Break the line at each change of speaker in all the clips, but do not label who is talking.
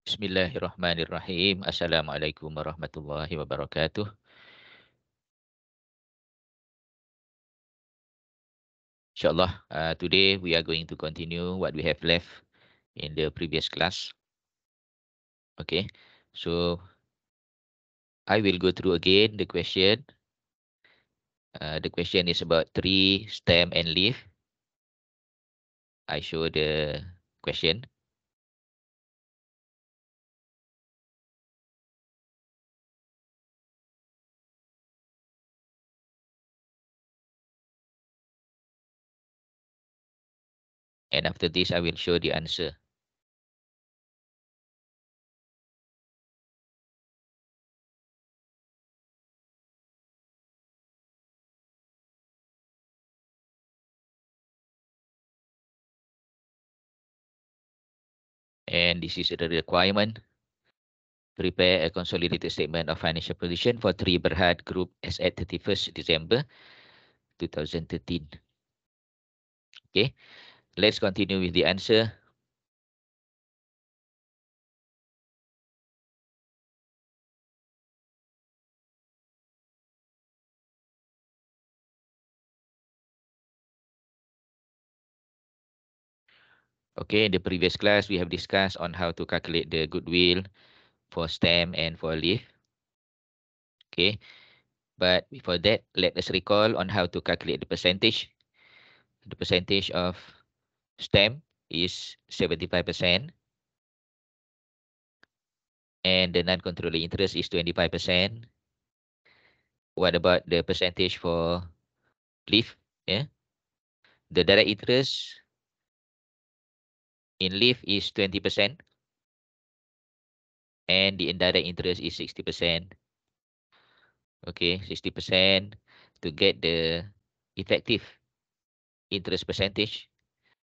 Bismillahirrahmanirrahim. Assalamualaikum warahmatullahi wabarakatuh. Inshallah, today we are going to continue what we have left in the previous class. Okay, so I will go through again the question. The question is about tree, stem, and leaf. I show the question. And after this, I will show the answer. And this is the requirement. Prepare a consolidated statement of financial position for Tri Berhad Group as at 31st December 2013. Okay, let's continue with the answer. Okay, in the previous class, we have discussed on how to calculate the goodwill for stem and for leaf. Okay, but before that, let us recall on how to calculate the percentage. The percentage of stem is 75%, and the non-controlling interest is 25%. What about the percentage for leaf? Yeah, the direct interest in leaf is 20%, and the indirect interest is 60%. Okay, 60%. To get the effective interest percentage,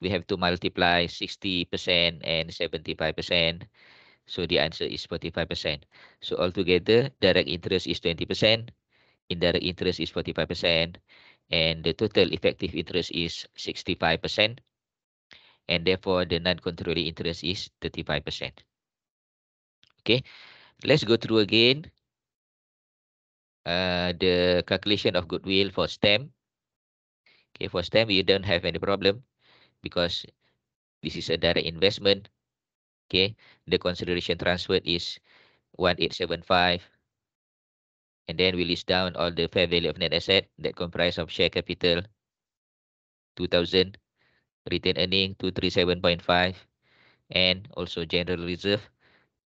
we have to multiply 60% and 75%. So the answer is 45%. So altogether, direct interest is 20%, indirect interest is 45%, and the total effective interest is 65%. And therefore, the non-controlling interest is 35%. Okay, let's go through again the calculation of goodwill for stem. Okay, for stem, you don't have any problem because this is a direct investment. Okay, the consideration transferred is 1875. And then we list down all the fair value of net asset that comprise of share capital 2000, retained earning 237.5, and also general reserve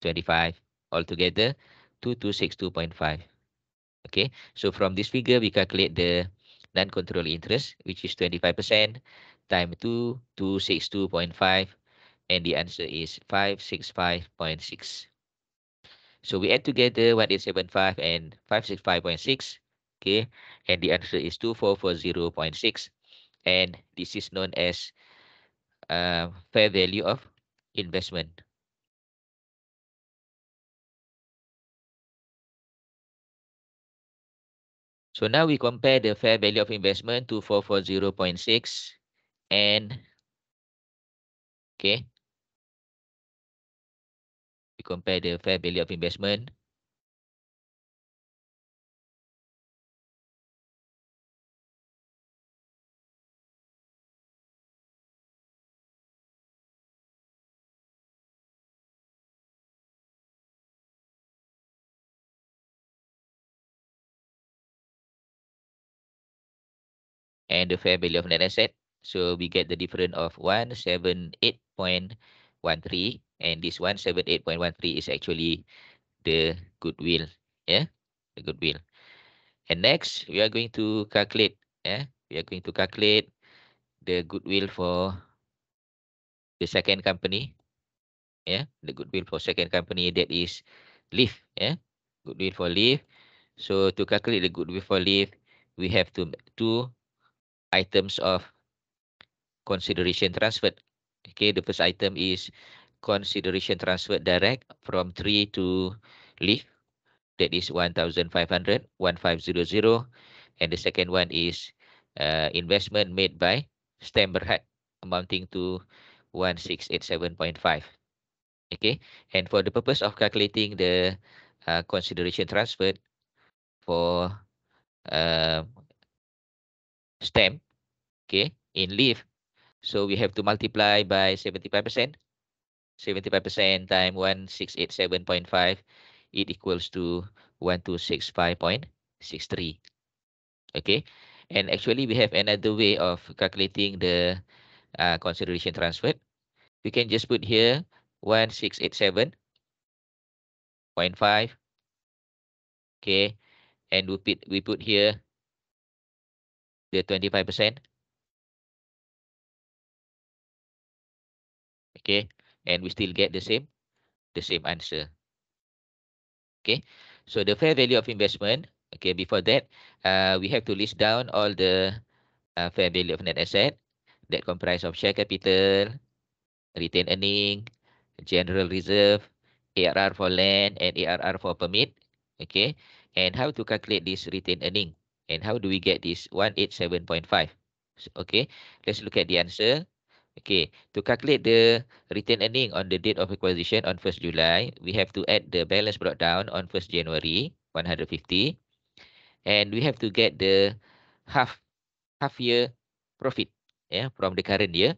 25. Altogether 2262.5. Okay, so from this figure we calculate the non-controlling interest, which is 25% times 2262.5, and the answer is 565.6. So we add together 1875 and 565.6. Okay, and the answer is 2440.6, and this is known as fair value of investment. So now we compare the fair value of investment 2440.6 and okay, we compare the fair value of investment. And the fair value of net asset. So we get the difference of 178.13, and this 178.13 is actually the goodwill. Yeah, the goodwill. And next, we are going to calculate. Yeah, we are going to calculate the goodwill for the second company. Yeah, the goodwill for second company, that is Leaf. Yeah, goodwill for Leaf. So to calculate the goodwill for Leaf, we have two items of consideration transferred. Okay, the first item is consideration transferred direct from Tree to Leaf. That is 1,500, 1500. And the second one is investment made by Stem Berhad, amounting to 1687.5. Okay, and for the purpose of calculating the consideration transferred for uh, stamp, okay, in leave, so we have to multiply by 75%. 75% times 1687.5, it equals to 1265.63. Okay, and actually we have another way of calculating the consideration transferred. We can just put here 1687.5, okay, and we put here the 25%, okay, and we still get the same answer. Okay, so the fair value of investment. Okay, before that, we have to list down all the fair value of net asset that comprise of share capital, retained earning, general reserve, ARR for land, and ARR for permit. Okay, and how to calculate this retained earning, and how do we get this 187.5? Okay, let's look at the answer. Okay, to calculate the retained earning on the date of acquisition on 1st July, we have to add the balance brought down on 1st January, 150, and we have to get the half half year profit, yeah, from the current year.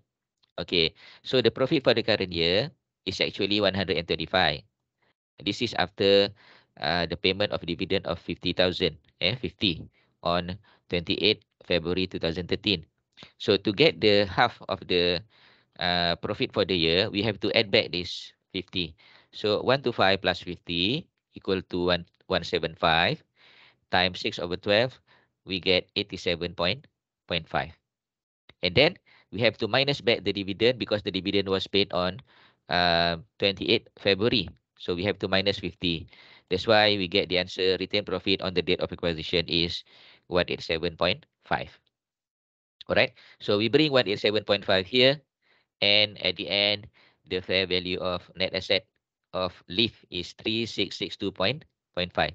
Okay, so the profit for the current year is actually 125. This is after the payment of dividend of 50,000, 50 on 28 February 2013. So to get the half of the profit for the year, we have to add back this 50. So 125 plus 50 equal to 175 times 6 over 12, we get 87.5. And then we have to minus back the dividend because the dividend was paid on 28 February. So we have to minus 50. That's why we get the answer retained profit on the date of acquisition is 187.5. All right. So we bring 187.5 here. And at the end, the fair value of net asset of LEAF is 3662.5.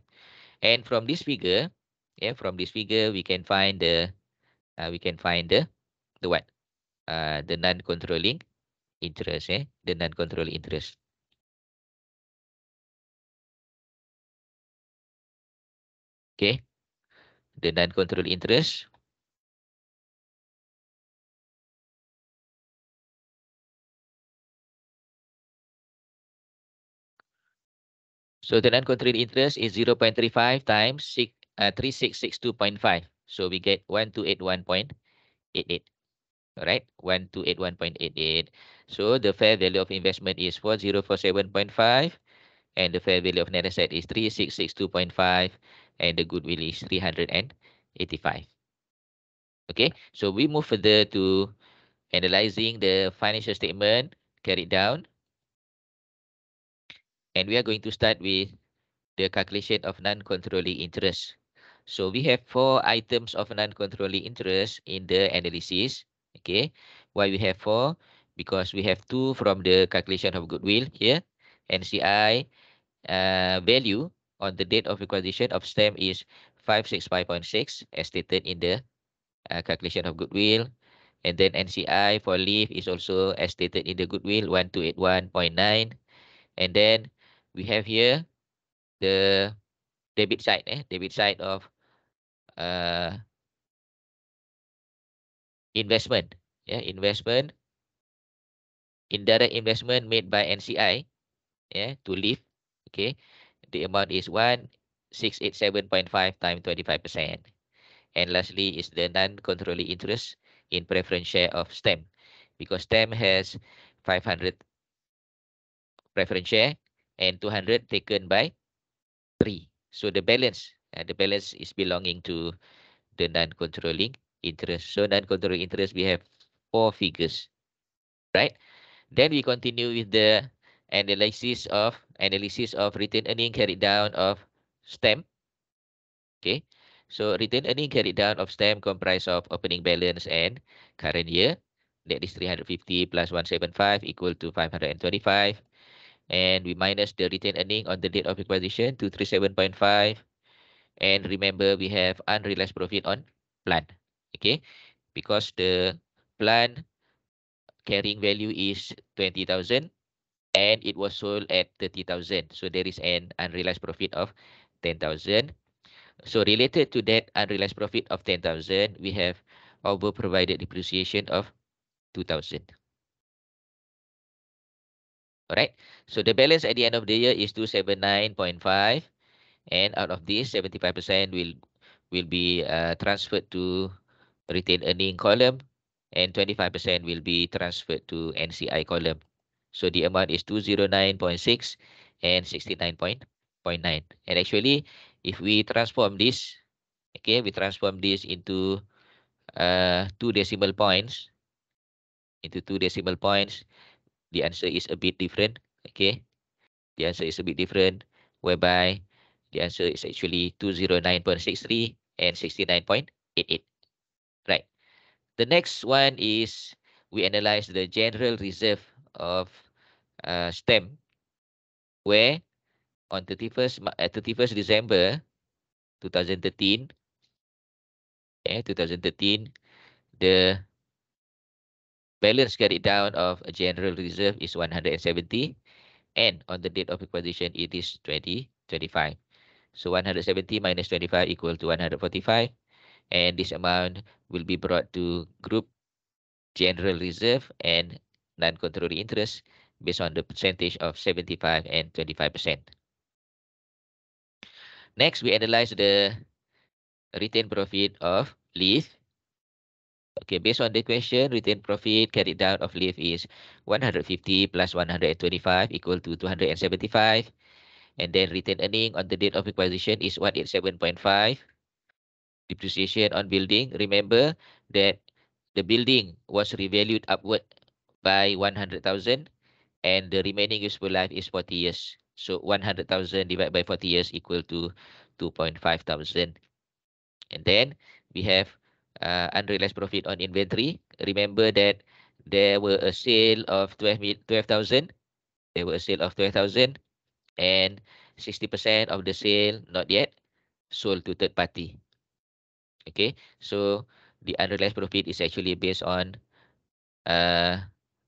And from this figure, we can find the what? The non-controlling interest, the non-controlling interest. Okay, the non-controlling interest. So the non-controlling interest is 0.35 times 3662.5. So we get 1281.88. All right, 1281.88. So the fair value of investment is 4047.5, and the fair value of net asset is 3662.5, and the goodwill is 385. Okay, so we move further to analyzing the financial statement carried down, and we are going to start with the calculation of non-controlling interest. So we have 4 items of non-controlling interest in the analysis. Okay, why we have 4? Because we have 2 from the calculation of goodwill here. NCI value on the date of acquisition of stamp is 565.6 as stated in the calculation of goodwill. And then NCI for leave is also as stated in the goodwill 1281.9. And then we have here the debit side of uh, investment. Yeah, investment, indirect investment made by NCI, to leave. Okay, the amount is 1687.5 times 25%. And lastly is the non-controlling interest in preference share of STEM, because STEM has 500 preference share and 200 taken by 3. So the balance is belonging to the non-controlling interest. So non-controlling interest, we have 4 figures, right? Then we continue with the analysis of retained earning carried down of STEM. Okay, so retained earning carried down of STEM comprise of opening balance and current year. That is 350 plus 175 equal to 525. And we minus the retained earning on the date of acquisition to 37.5. And remember, we have unrealized profit on plant. Okay, because the plant carrying value is 20,000. and it was sold at 30,000. So there is an unrealized profit of 10,000. So related to that unrealized profit of 10,000, we have over provided depreciation of 2,000. All right. So the balance at the end of the year is 279.5, and out of this, 75% will be transferred to retained earning column, and 25% will be transferred to NCI column. So the amount is 209.6 and 69.9. And actually, if we transform this, okay, we transform this into two decimal points, the answer is a bit different. Okay, the answer is a bit different, whereby the answer is actually 209.63 and 69.88. Right. The next one is we analyze the general reserve of STEM, where on 31st December 2013, 2013, the balance carried down of a general reserve is 170, and on the date of acquisition it is 2025. So 170 minus 25 equal to 145, and this amount will be brought to group general reserve and non-controlling interest based on the percentage of 75 and 25%. Next, we analyze the retained profit of Leaf. Okay, based on the question, retained profit carried down of Leaf is 150 plus 125 equal to 275. And then retained earning on the date of acquisition is 187.5. Depreciation on building. Remember that the building was revalued upward by 100,000, and the remaining useful life is 40 years. So 100,000 divided by 40 years equal to 2.5 thousand. And then we have unrealized profit on inventory. Remember that there were a sale of 12,000. There were a sale of 12,000, and 60% of the sale not yet sold to third party. Okay, so the unrealized profit is actually based on uh,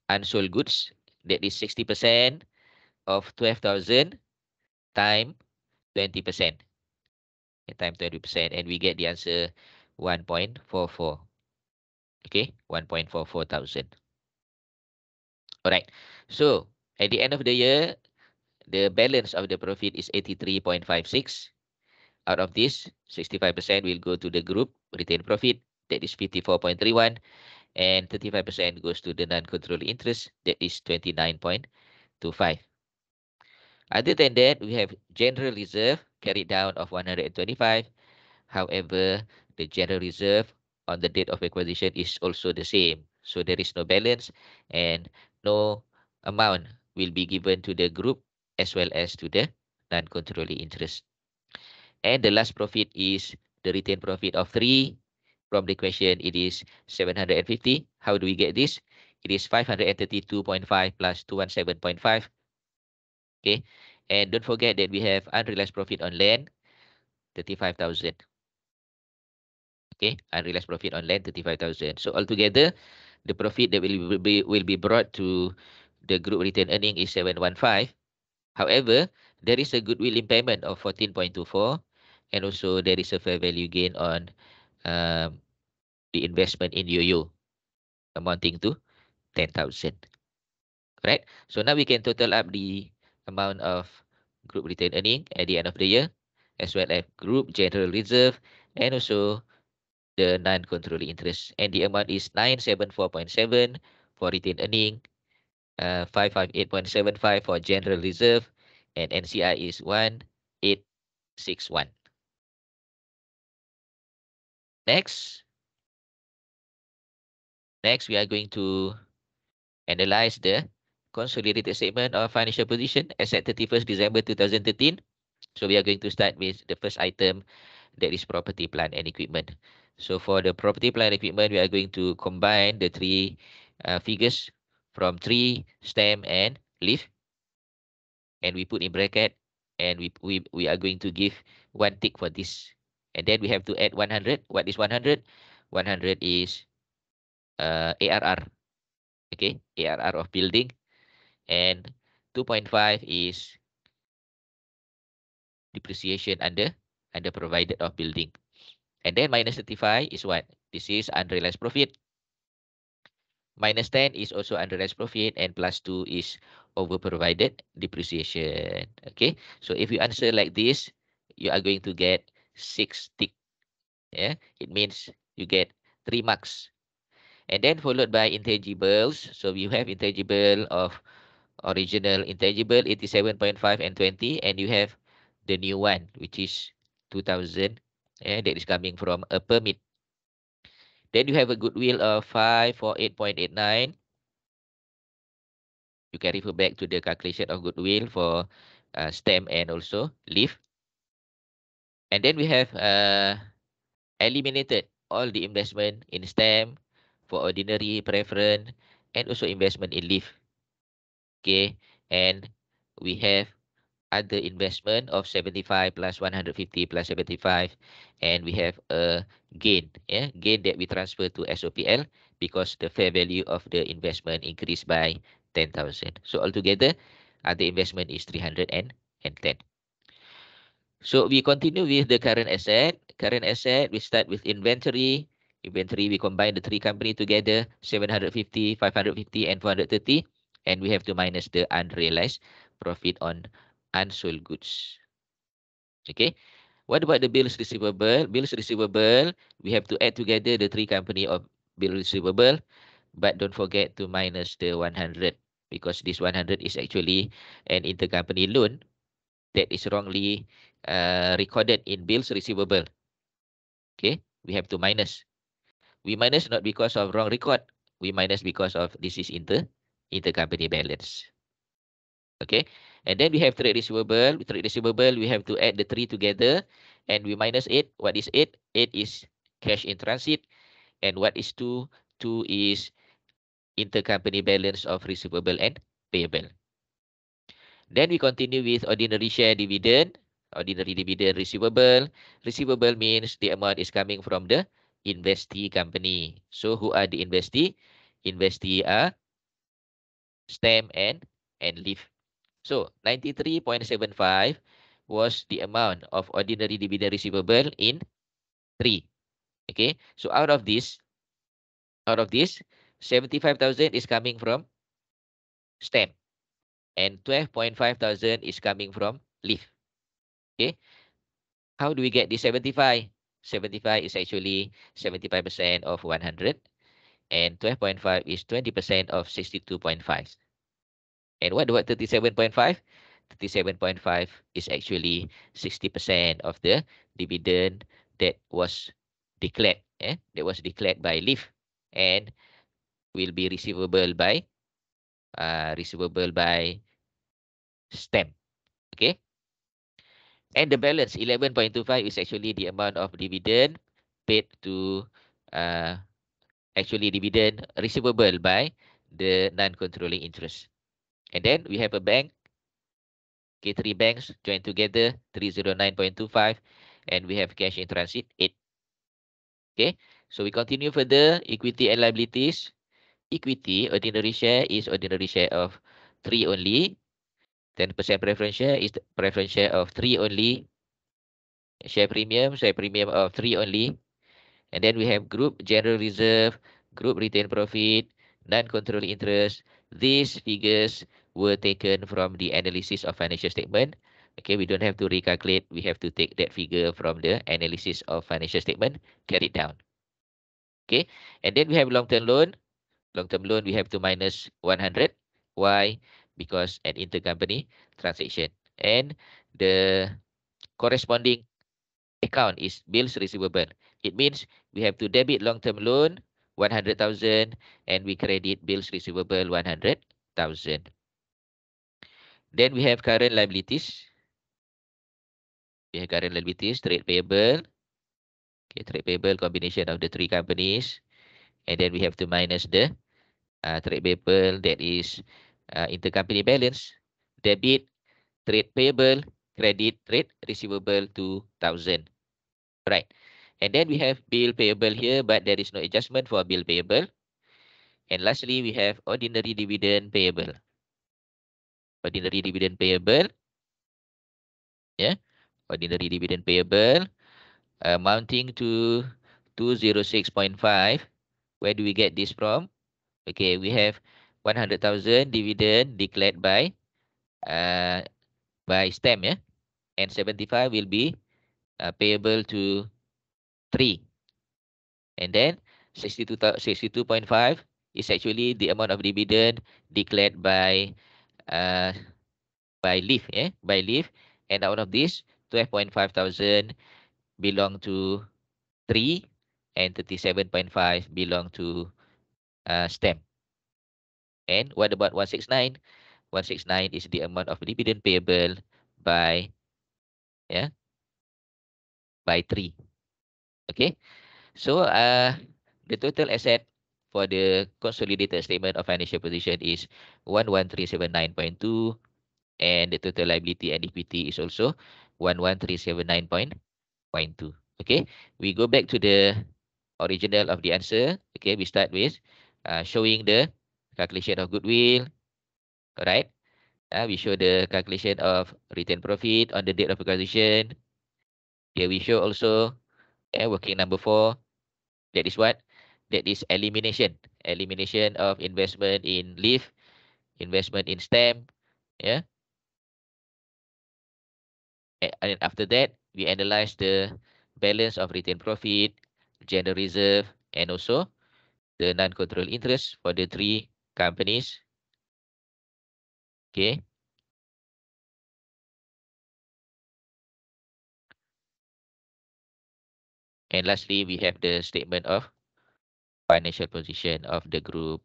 unsold goods. That is 60% of 12,000 time 20%. Time 20%, and we get the answer 1.44. Okay, 1.44 thousand. All right. So at the end of the year, the balance of the profit is 83.56. Out of this, 65% will go to the group retained profit. That is 54.31. And 35% goes to the non-controlling interest. That is 29.25. Other than that, we have general reserve carried down of 125. However, the general reserve on the date of acquisition is also the same. So there is no balance, and no amount will be given to the group as well as to the non-controlling interest. And the last profit is the retained profit of 3. From the question, it is 750. How do we get this? It is 532.5 plus 217.5. Okay. And don't forget that we have unrealized profit on land, 35,000. Okay, unrealized profit on land 35,000. So altogether, the profit that will be brought to the group retained earning is 715. However, there is a goodwill impairment of 14.24, and also there is a fair value gain on um, the investment in YOYO amounting to 10,000. Right? So now we can total up the amount of group retained earning at the end of the year, as well as group general reserve, and also the non-controlling interest. And the amount is 974.7 for retained earning, 558.75 for general reserve, and NCI is 1861. Next, we are going to analyze the consolidated statement of financial position as at 31st December 2013. So we are going to start with the first item, that is property, plant, and equipment. So for the property, plant, and equipment, we are going to combine the three figures from tree, stem, and leaf, and we put in bracket, and we are going to give one tick for this, and then we have to add 100. What is 100? 100 is ARR. Okay, ARR of building, and 2.5 is depreciation under provided of building. And then minus 35 is what? This is unrealized profit. Minus 10 is also unrealized profit, and plus 2 is over provided depreciation. Okay, so if you answer like this, you are going to get 6 tick. Yeah, it means you get 3 marks. And then followed by intangibles. So you have intangible of original intangible 87.5 and 20, and you have the new one, which is 2000. Yeah, that is coming from a permit. Then you have a goodwill of 548.89. You can refer back to the calculation of goodwill for stamp and also leaf. And then we have eliminated all the investment in stamp for ordinary preference and also investment in leaf. Okay, and we have other investment of 75 plus 150 plus 75, and we have a gain, gain that we transfer to SOPL because the fair value of the investment increased by 10,000. So altogether, the investment is 310. So we continue with the current asset. Current asset, we start with inventory. Inventory, we combine the three company together, 750, 550, and 430. And we have to minus the unrealized profit on unsold goods. Okay. What about the bills receivable? Bills receivable, we have to add together the three company of bill receivable. But don't forget to minus the 100, because this 100 is actually an intercompany loan that is wrongly recorded in bills receivable. Okay, we have to minus. We minus not because of wrong record. We minus because of this is intercompany balance. Okay, and then we have trade receivable. Trade receivable, we have to add the three together, and we minus 8. What is 8? 8 is cash in transit, and what is 2? 2 is intercompany balance of receivable and payable. Then we continue with ordinary share dividend. Ordinary dividend receivable. Receivable means the amount is coming from the investee company. So who are the investee? Investee are stamp and leaf. So 93.75 was the amount of ordinary dividend receivable in 3. Okay. So out of this, 75,000 is coming from stamp, and 12.5 thousand is coming from leaf. Okay. How do we get the 75? 75 is actually 75% of 100, and 12.5 is 20% of 62.5. And what about 37.5? 37.5 is actually 60% of the dividend that was declared. That was declared by Leaf, and will be receivable by stamp. Okay. And the balance 11.25 is actually the amount of dividend paid to actually dividend receivable by the non-controlling interest. And then we have a bank. Okay, three banks joined together, 309.25, and we have cash in transit 8. Okay, so we continue further. Equity and liabilities. Equity, ordinary share is ordinary share of 3 only. 10% preference share is the preference share of 3 only. Share premium of 3 only. And then we have group general reserve, group retained profit, non-controlling interest. These figures were taken from the analysis of financial statement. Okay, we don't have to recalculate. We have to take that figure from the analysis of financial statement, carry it down. Okay, and then we have long-term loan. Long-term loan, we have to minus 100. Why? Because an intercompany transaction. And the corresponding account is bills receivable. It means we have to debit long-term loan 100,000 and we credit bills receivable 100,000. Then we have current liabilities. We have current liabilities, trade payable. Okay, trade payable combination of the three companies, and then we have to minus the trade payable, that is intercompany balance, debit trade payable, credit trade receivable 2,000. Right. And then we have bill payable here, but there is no adjustment for bill payable. And lastly, we have ordinary dividend payable. ordinary dividend payable, yeah, ordinary dividend payable amounting to 206.5. Where do we get this from? Okay, we have 100,000 dividend declared by STEM, yeah, and 75 will be payable to 3. And then 62.5 is actually the amount of dividend declared uh, by Leaf, by Leaf. And out of this, 12.5 thousand belong to 3 and 37.5 belong to STEM. And what about 169? 169 is the amount of dividend payable by yeah by 3. Okay. So the total asset for the consolidated statement of financial position is 11379.2, and the total liability and equity is also 11379.2. Okay, we go back to the original of the answer. Okay, we start with showing the calculation of goodwill. All right. We show the calculation of retained profit on the date of acquisition. Here we show also working number 4. That is what? That is elimination. Elimination of investment in Leaf, investment in STEM. Yeah. And after that, we analyze the balance of retained profit, general reserve, and also the non-control interest for the 3 companies. Okay. And lastly, we have the statement of financial position of the group.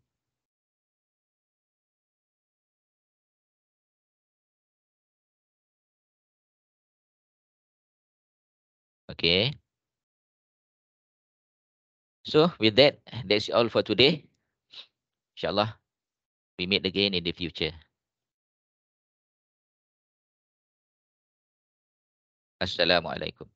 Okay. So with that, that's all for today. Inshallah, we meet again in the future. Assalamualaikum.